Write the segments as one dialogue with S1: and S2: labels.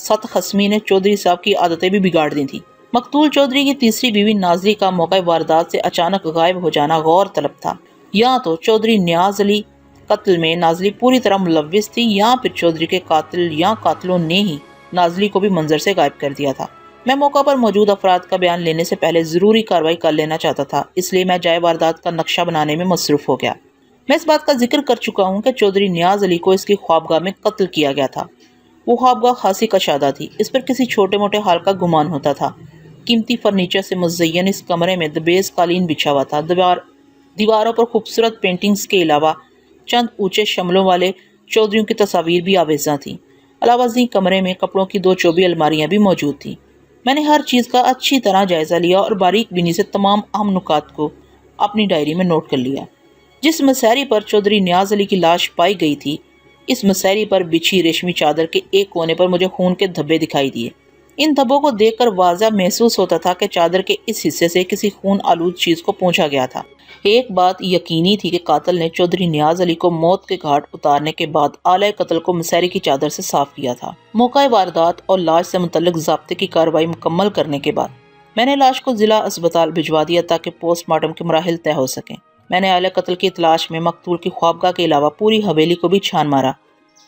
S1: سات خصمی نے چودھری صاحب کی عادتیں بھی بگاڑ دی تھیں۔ مقتول چودھری کی تیسری بیوی نازلی کا موقع واردات سے اچانک غائب ہو جانا غور طلب تھا۔ یا تو چودھری نیاز علی قتل میں نازلی پوری طرح ملوث تھی، یا پھر چودھری کے قاتل یا قاتلوں نے ہی نازلی کو بھی منظر سے غائب کر دیا تھا۔ میں موقع پر موجود افراد کا بیان لینے سے پہلے ضروری کارروائی کر لینا چاہتا تھا، اس لیے میں جائے واردات کا نقشہ بنانے میں مصروف ہو گیا۔ میں اس بات کا ذکر کر چکا ہوں کہ چودھری نیاز علی کو اس کی خوابگاہ میں قتل کیا گیا تھا۔ وہ خوابگاہ خاصی کشادہ تھی، اس پر کسی چھوٹے موٹے حال کا گمان ہوتا تھا۔ قیمتی فرنیچر سے مزین اس کمرے میں دبیز قالین بچھا ہوا تھا۔ دیواروں پر خوبصورت پینٹنگز کے علاوہ چند اونچے شملوں والے چودھریوں کی تصاویر بھی آویزاں تھیں۔ علاوہ ازیں کمرے میں کپڑوں کی 2 چوبی الماریاں بھی موجود تھیں۔ میں نے ہر چیز کا اچھی طرح جائزہ لیا اور باریک بینی سے تمام اہم نکات کو اپنی ڈائری میں نوٹ کر لیا۔ جس مسیری پر چودھری نیاز علی کی لاش پائی گئی تھی، اس مسیری پر بچھی ریشمی چادر کے ایک کونے پر مجھے خون کے دھبے دکھائی دیے۔ ان دھبوں کو دیکھ کر واضح محسوس ہوتا تھا کہ چادر کے اس حصے سے کسی خون آلود چیز کو پونچھا گیا تھا۔ ایک بات یقینی تھی کہ قاتل نے چودھری نیاز علی کو موت کے گھاٹ اتارنے کے بعد آلہ قتل کو مسیری کی چادر سے صاف کیا تھا۔ موقع واردات اور لاش سے متعلق ضابطے کی کارروائی مکمل کرنے کے بعد میں نے لاش کو ضلع اسپتال بھجوا دیا تاکہ پوسٹ مارٹم کے مراحل طے ہو سکیں۔ میں نے آلہ قتل کی تلاش میں مقتول کی خوابگاہ کے علاوہ پوری حویلی کو بھی چھان مارا،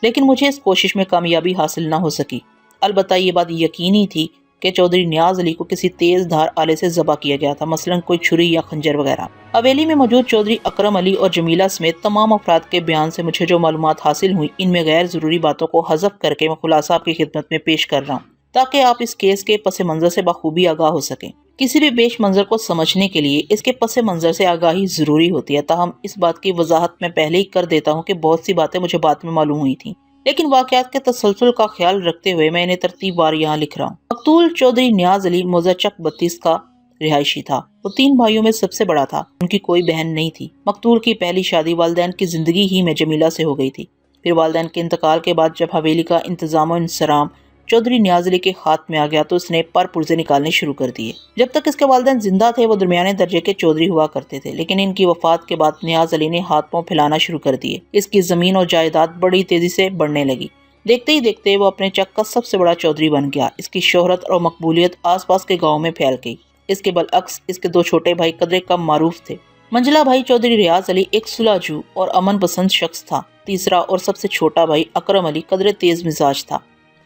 S1: لیکن مجھے اس کوشش میں کامیابی حاصل نہ ہو سکی۔ البتہ یہ بات یقینی تھی کہ چودھری نیاز علی کو کسی تیز دھار آلے سے ذبح کیا گیا تھا، مثلاً کوئی چھری یا خنجر وغیرہ۔ حویلی میں موجود چودھری اکرم علی اور جمیلہ سمیت تمام افراد کے بیان سے مجھے جو معلومات حاصل ہوئی، ان میں غیر ضروری باتوں کو حذف کر کے میں خلاصہ آپ کی خدمت میں پیش کر رہا ہوں تاکہ آپ اس کیس کے پس منظر سے بخوبی آگاہ ہو سکیں۔ کسی بھی پیش منظر کو سمجھنے کے لیے اس کے پس منظر سے آگاہی ضروری ہوتی ہے، تاہم اس بات کی وضاحت میں پہلے ہی کر دیتا ہوں کہ بہت سی باتیں مجھے بعد میں معلوم ہوئی تھیں، لیکن واقعات کے تسلسل کا خیال رکھتے ہوئے میں انہیں ترتیب وار یہاں لکھ رہا ہوں۔ مقتول چودھری نیاز علی موضع چک 32 کا رہائشی تھا۔ وہ 3 بھائیوں میں سب سے بڑا تھا، ان کی کوئی بہن نہیں تھی۔ مقتول کی پہلی شادی والدین کی زندگی ہی میں جمیلہ سے ہو گئی تھی۔ پھر والدین کے انتقال کے بعد جب حویلی کا انتظام و انصرام چودھری نیاز علی کے ہاتھ میں آ گیا تو اس نے پر پرزے نکالنے شروع کر دیے۔ جب تک اس کے والدین زندہ تھے وہ درمیانے درجے کے چودھری ہوا کرتے تھے، لیکن ان کی وفات کے بعد نیاز علی نے ہاتھ پاؤں پھیلانا شروع کر دیے۔ اس کی زمین اور جائیداد بڑی تیزی سے بڑھنے لگی۔ دیکھتے ہی دیکھتے وہ اپنے چک کا سب سے بڑا چودھری بن گیا۔ اس کی شہرت اور مقبولیت آس پاس کے گاؤں میں پھیل گئی۔ اس کے برعکس اس کے 2 چھوٹے بھائی قدرے کم معروف تھے۔ منجلا بھائی چودھری ریاض علی ایک صلح جو اور امن پسند شخص تھا۔ تیسرا اور سب سے چھوٹا بھائی اکرم علی قدرے تیز مزاج تھا۔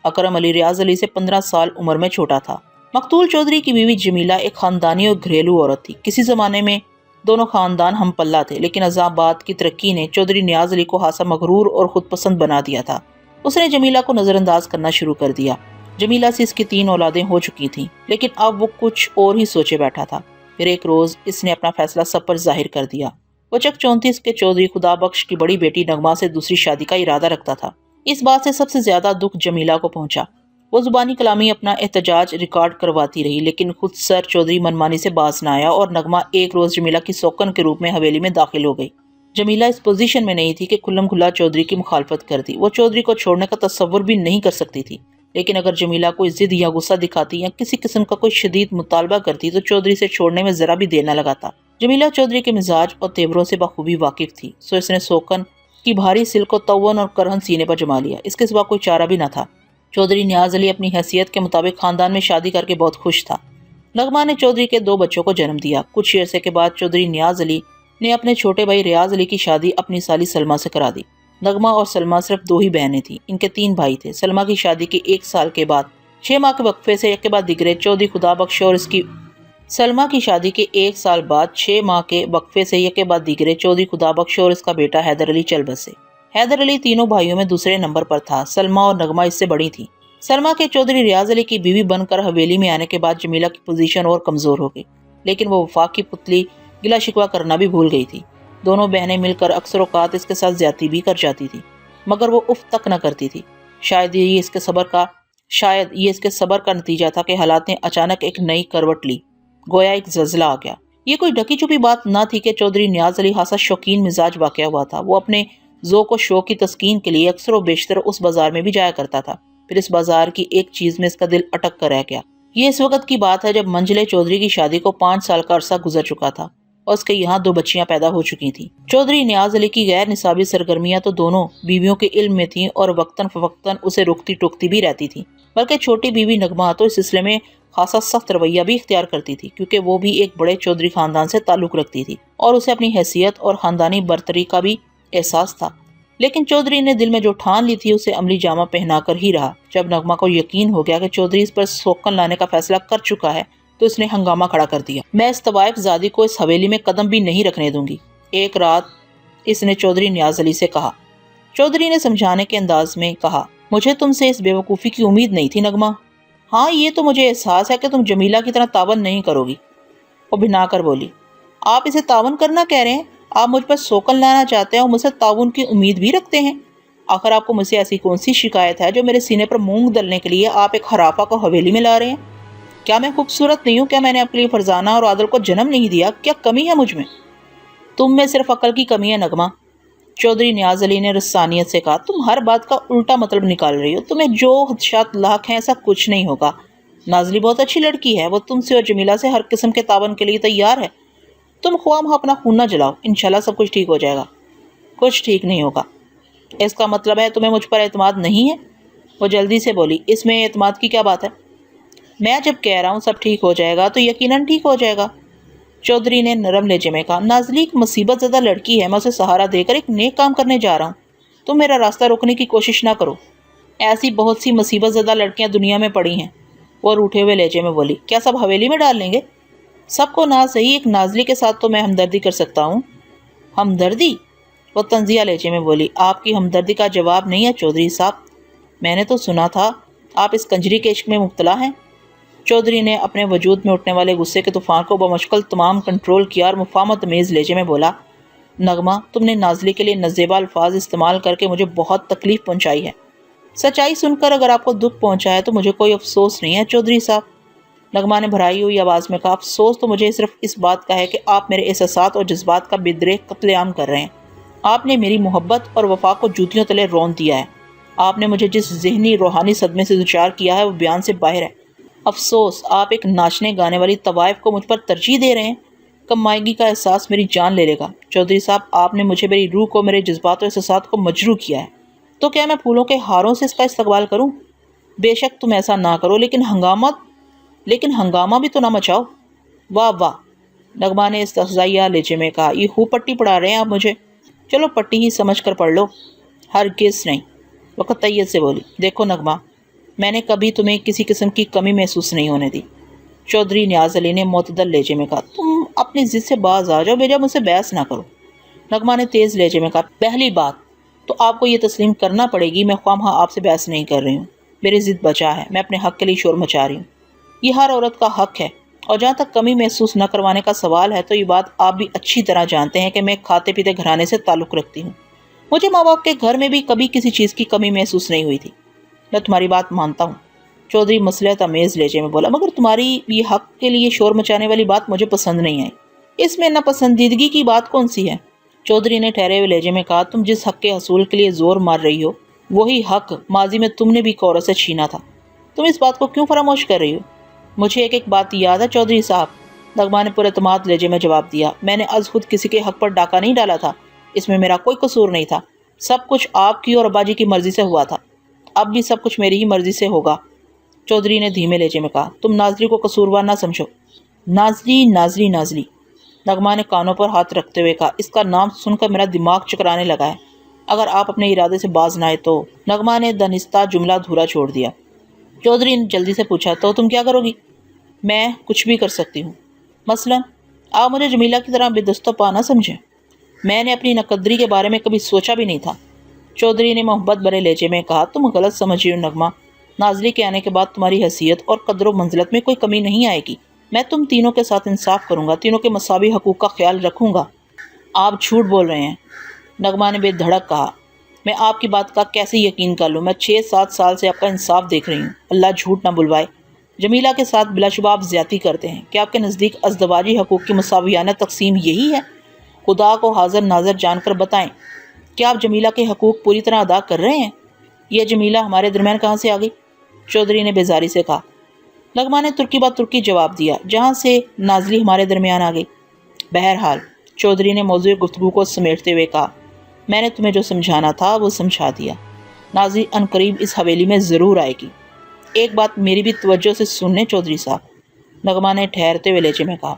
S1: اکرم علی ریاض علی سے 15 سال عمر میں چھوٹا تھا۔ مقتول چودھری کی بیوی جمیلہ ایک خاندانی اور گھریلو عورت تھی۔ کسی زمانے میں دونوں خاندان ہم پلہ تھے، لیکن عذابات کی ترقی نے چودھری نیاز علی کو خاصا مغرور اور خود پسند بنا دیا تھا۔ اس نے جمیلہ کو نظر انداز کرنا شروع کر دیا۔ جمیلہ سے اس کی 3 اولادیں ہو چکی تھیں، لیکن اب وہ کچھ اور ہی سوچے بیٹھا تھا۔ پھر ایک روز اس نے اپنا فیصلہ سب پر ظاہر کر دیا۔ وہ چک 34 کے چودھری خدا بخش کی بڑی بیٹی نغمہ سے دوسری شادی کا ارادہ رکھتا تھا۔ اس بات سے سب سے زیادہ دکھ جمیلہ کو پہنچا۔ وہ زبانی کلامی اپنا احتجاج ریکارڈ کرواتی رہی، لیکن خود سر چودھری منمانی سے باز نہ آیا اور نغمہ ایک روز جمیلہ کی سوکن کے روپ میں حویلی میں داخل ہو گئی۔ جمیلہ اس پوزیشن میں نہیں تھی کہ کھلم کھلا چودھری کی مخالفت کرتی۔ وہ چودھری کو چھوڑنے کا تصور بھی نہیں کر سکتی تھی، لیکن اگر جمیلہ کوئی ضد یا غصہ دکھاتی یا کسی قسم کا کوئی شدید مطالبہ کرتی تو چودھری سے چھوڑنے میں ذرا بھی دیر نہ لگاتا۔ جمیلہ چودھری کے مزاج اور تیوروں سے بخوبی واقف تھی، سو اس نے سوکن کی بھاری سلک و تون اور کرہن سینے پر جما لیا۔ اس کے سوا کوئی چارہ بھی نہ تھا۔ چودھری نیاز علی اپنی حیثیت کے مطابق خاندان میں شادی کر کے بہت خوش تھا۔ نغمہ نے چودھری کے 2 بچوں کو جنم دیا۔ کچھ عرصے کے بعد چودھری نیاز علی نے اپنے چھوٹے بھائی ریاض علی کی شادی اپنی سالی سلمہ سے کرا دی۔ نغمہ اور سلمہ صرف 2 ہی بہنیں تھیں، ان کے 3 بھائی تھے۔ سلمہ کی شادی کے 1 سال کے بعد 6 ماہ کے وقفے سے ایک کے بعد دیگرے چودھری خدا بخش اور اس کی سلمہ کی شادی کے 1 سال بعد 6 ماہ کے وقفے سے یک کے بعد دیگرے چودھری خدا بخش اور اس کا بیٹا حیدر علی چل بسے۔ حیدر علی تینوں بھائیوں میں دوسرے نمبر پر تھا۔ سلمہ اور نغمہ اس سے بڑی تھیں۔ سلمہ کے چودھری ریاض علی کی بیوی بن کر حویلی میں آنے کے بعد جمیلہ کی پوزیشن اور کمزور ہو گئی، لیکن وہ وفاق کی پتلی گلا شکوہ کرنا بھی بھول گئی تھی۔ دونوں بہنیں مل کر اکثر اوقات اس کے ساتھ زیادتی بھی کر جاتی تھی، مگر وہ اف تک نہ کرتی تھی۔ شاید یہ اس کے صبر کا نتیجہ تھا کہ حالات نے اچانک ایک نئی کروٹ لی، گویا ایک زلزلہ آ گیا۔ یہ کوئی ڈھکی چھپی بات نہ تھی کہ چودھری نیاز علی خاصا شوقین مزاج واقع ہوا تھا۔ وہ اپنے ذوق و شوق کی تسکین کے لیے اکثر و بیشتر اس بازار میں بھی جایا کرتا تھا۔ پھر اس بازار کی ایک چیز میں اس کا دل اٹک کر رہ گیا۔ یہ اس وقت کی بات ہے جب منجلے چودھری کی شادی کو 5 سال کا عرصہ گزر چکا تھا۔ اور اس کے یہاں 2 بچیاں پیدا ہو چکی تھیں۔ چودھری نیاز علی کی غیر نصابی سرگرمیاں تو دونوں بیویوں کے علم میں تھیں اور وقتاً فوقتاً اسے روکتی ٹوکتی بھی رہتی تھیں، بلکہ چھوٹی بیوی نغمہ تو اس سلسلے میں خاصا سخت رویہ بھی اختیار کرتی تھی، کیونکہ وہ بھی ایک بڑے چودھری خاندان سے تعلق رکھتی تھی اور اسے اپنی حیثیت اور خاندانی برتری کا بھی احساس تھا۔ لیکن چودھری نے دل میں جو ٹھان لی تھی اسے عملی جامہ پہنا کر ہی رہا۔ جب نغمہ کو یقین ہو گیا کہ چودھری اس پر سوکن لانے کا فیصلہ کر چکا ہے تو اس نے ہنگامہ کھڑا کر دیا۔ میں اس طوائف زادی کو اس حویلی میں قدم بھی نہیں رکھنے دوں گی، ایک رات اس نے چودھری نیاز علی سے کہا۔ چودھری نے سمجھانے کے انداز میں کہا، مجھے تم سے اس بے وقوفی کی امید نہیں تھی نغمہ۔ ہاں یہ تو مجھے احساس ہے کہ تم جمیلہ کی طرح تعاون نہیں کرو گی۔ وہ بھنا کر بولی، آپ اسے تعاون کرنا کہہ رہے ہیں؟ آپ مجھ پر سوکن لانا چاہتے ہیں اور مجھ سے تعاون کی امید بھی رکھتے ہیں؟ آخر آپ کو مجھ سے ایسی کون سی شکایت ہے جو میرے سینے پر مونگ دلنے کے لیے آپ ایک خرافہ کو حویلی میں لا رہے ہیں؟ کیا میں خوبصورت نہیں ہوں؟ کیا میں نے آپ کے لیے فرزانہ اور عادل کو جنم نہیں دیا؟ کیا کمی ہے مجھ میں؟ تم میں صرف عقل کی کمی ہے نغمہ، چودھری نیاز علی نے رسانیت سے کہا۔ تم ہر بات کا الٹا مطلب نکال رہی ہو، تمہیں جو خدشات لاحق ہیں ایسا کچھ نہیں ہوگا۔ نازلی بہت اچھی لڑکی ہے، وہ تم سے اور جمیلہ سے ہر قسم کے تعاون کے لیے تیار ہے۔ تم خواہ مخواہ اپنا خون نہ جلاؤ، انشاءاللہ سب کچھ ٹھیک ہو جائے گا۔ کچھ ٹھیک نہیں ہوگا؟ اس کا مطلب ہے تمہیں مجھ پر اعتماد نہیں ہے؟ وہ جلدی سے بولی، اس میں اعتماد کی کیا بات ہے؟ میں جب کہہ رہا ہوں سب ٹھیک ہو جائے گا تو یقیناً ٹھیک ہو جائے گا۔ چودھری نے نرم لہجے میں کہا، نازلی ایک مصیبت زدہ لڑکی ہے، میں اسے سہارا دے کر ایک نیک کام کرنے جا رہا ہوں، تم میرا راستہ روکنے کی کوشش نہ کرو۔ ایسی بہت سی مصیبت زدہ لڑکیاں دنیا میں پڑی ہیں، وہ روٹھے ہوئے لہجے میں بولی۔ کیا سب حویلی میں ڈال لیں گے؟ سب کو نہ صحیح، ایک نازلی کے ساتھ تو میں ہمدردی کر سکتا ہوں۔ ہمدردی؟ وہ طنزیہ لہجے میں بولی۔ آپ کی ہمدردی کا جواب نہیں ہے چودھری صاحب، میں نے تو سنا تھا آپ اس کنجری کے عشق میں مبتلا ہیں۔ چودھری نے اپنے وجود میں اٹھنے والے غصے کے طوفان کو بمشکل تمام کنٹرول کیا اور مفاہمت آمیز لہجے میں بولا، نغمہ تم نے نازلی کے لیے نازیبا الفاظ استعمال کر کے مجھے بہت تکلیف پہنچائی ہے۔ سچائی سن کر اگر آپ کو دکھ پہنچا ہے تو مجھے کوئی افسوس نہیں ہے چودھری صاحب، نغمہ نے بھرائی ہوئی آواز میں کہا۔ افسوس تو مجھے صرف اس بات کا ہے کہ آپ میرے احساسات اور جذبات کا بدرے قتل عام کر رہے ہیں۔ آپ نے میری محبت اور وفا کو جوتیوں تلے رون دیا ہے۔ آپ نے مجھے جس ذہنی روحانی صدمے سے دوچار کیا ہے وہ بیان سے باہر ہے۔ افسوس آپ ایک ناچنے گانے والی طوائف کو مجھ پر ترجیح دے رہے ہیں۔ کمائیگی کا احساس میری جان لے لے گا چودھری صاحب، آپ نے مجھے میری روح کو میرے جذبات اور احساسات کو مجروح کیا ہے، تو کیا میں پھولوں کے ہاروں سے اس کا استقبال کروں؟ بے شک تم ایسا نہ کرو، لیکن ہنگامہ بھی تو نہ مچاؤ۔ واہ واہ، نغمہ نے استہزائیہ لہجے میں کہا، یہ خوب پٹی پڑھا رہے ہیں آپ مجھے، چلو پٹی ہی سمجھ کر پڑھ لو۔ ہرگز نہیں، وہ قطعیت سے بولی۔ دیکھو نغمہ، میں نے کبھی تمہیں کسی قسم کی کمی محسوس نہیں ہونے دی، چودھری نیاز علی نے معتدل لہجے میں کہا۔ تم اپنی ضد سے باز آ جاؤ، بیجا مجھ سے بحث نہ کرو، نغمہ نے تیز لہجے میں کہا۔ پہلی بات تو آپ کو یہ تسلیم کرنا پڑے گی، میں خواہ مخواہ آپ سے بحث نہیں کر رہی ہوں، میری ضد بچا ہے، میں اپنے حق کے لیے شور مچا رہی ہوں، یہ ہر عورت کا حق ہے۔ اور جہاں تک کمی محسوس نہ کروانے کا سوال ہے تو یہ بات آپ بھی اچھی طرح جانتے ہیں کہ میں کھاتے پیتے گھرانے سے تعلق رکھتی ہوں، مجھے ماں باپ کے گھر میں بھی کبھی کسی چیز کی کمی محسوس نہیں ہوئی تھی۔ میں تمہاری بات مانتا ہوں، چودھری مصلحت آمیز لہجے میں بولا، مگر تمہاری یہ حق کے لیے شور مچانے والی بات مجھے پسند نہیں آئی۔ اس میں ناپسندیدگی کی بات کون سی ہے؟ چودھری نے ٹھہرے ہوئے لہجے میں کہا، تم جس حق کے حصول کے لیے زور مار رہی ہو وہی حق ماضی میں تم نے بھی عورت سے چھینا تھا، تم اس بات کو کیوں فراموش کر رہی ہو؟ مجھے ایک بات یاد ہے چودھری صاحب، نغمہ نے پر اعتماد لہجے میں جواب دیا، میں نے از خود کسی کے حق پر ڈاکہ نہیں ڈالا تھا، اس میں میرا کوئی قصور نہیں تھا، سب کچھ آپ کی اور ابا جی کی مرضی سے ہوا تھا، اب بھی سب کچھ میری ہی مرضی سے ہوگا، چودھری نے دھیمے لہجے میں کہا۔ تم نازلی کو قصوروار نہ سمجھو۔ نازلی نازلی نازلی، نغمہ نے کانوں پر ہاتھ رکھتے ہوئے کہا، اس کا نام سن کر میرا دماغ چکرانے لگا ہے، اگر آپ اپنے ارادے سے باز نہ آئے تو۔ نغمہ نے دانستہ جملہ دھورا چھوڑ دیا۔ چودھری نے جلدی سے پوچھا، تو تم کیا کرو گی؟ میں کچھ بھی کر سکتی ہوں، مثلاً آپ مجھے جمیلہ کی طرح بے دست و پا نہ سمجھیں، میں نے اپنی نقدری کے بارے میں کبھی سوچا بھی نہیں تھا، چودھری نے محبت بھرے لہجے میں کہا۔ تم غلط سمجھ رہی ہو نغمہ، نازلی کے آنے کے بعد تمہاری حیثیت اور قدر و منزلت میں کوئی کمی نہیں آئے گی، میں تم تینوں کے ساتھ انصاف کروں گا، تینوں کے مساوی حقوق کا خیال رکھوں گا۔ آپ جھوٹ بول رہے ہیں، نغمہ نے بے دھڑک کہا، میں آپ کی بات کا کیسے یقین کر لوں؟ میں 6-7 سال سے آپ کا انصاف دیکھ رہی ہوں، اللہ جھوٹ نہ بلوائے، جمیلہ کے ساتھ بلا شبہ آپ زیادتی کرتے ہیں، کیا آپ کے نزدیک ازدواجی حقوق کی مساویانہ تقسیم یہی ہے؟ خدا کو حاضر ناظر جان کر بتائیں، کیا آپ جمیلہ کے حقوق پوری طرح ادا کر رہے ہیں؟ یہ جمیلہ ہمارے درمیان کہاں سے آ گئی؟ چودھری نے بیزاری سے کہا۔ نغمہ نے ترکی بات ترکی جواب دیا، جہاں سے نازلی ہمارے درمیان آ گئی۔ بہرحال چودھری نے موضوع گفتگو کو سمیٹتے ہوئے کہا، میں نے تمہیں جو سمجھانا تھا وہ سمجھا دیا۔ نازی عنقریب اس حویلی میں ضرور آئے گی۔ ایک بات میری بھی توجہ سے سننے چودھری صاحب، نغمہ نے ٹھہرتے ہوئے لہجے میں کہا،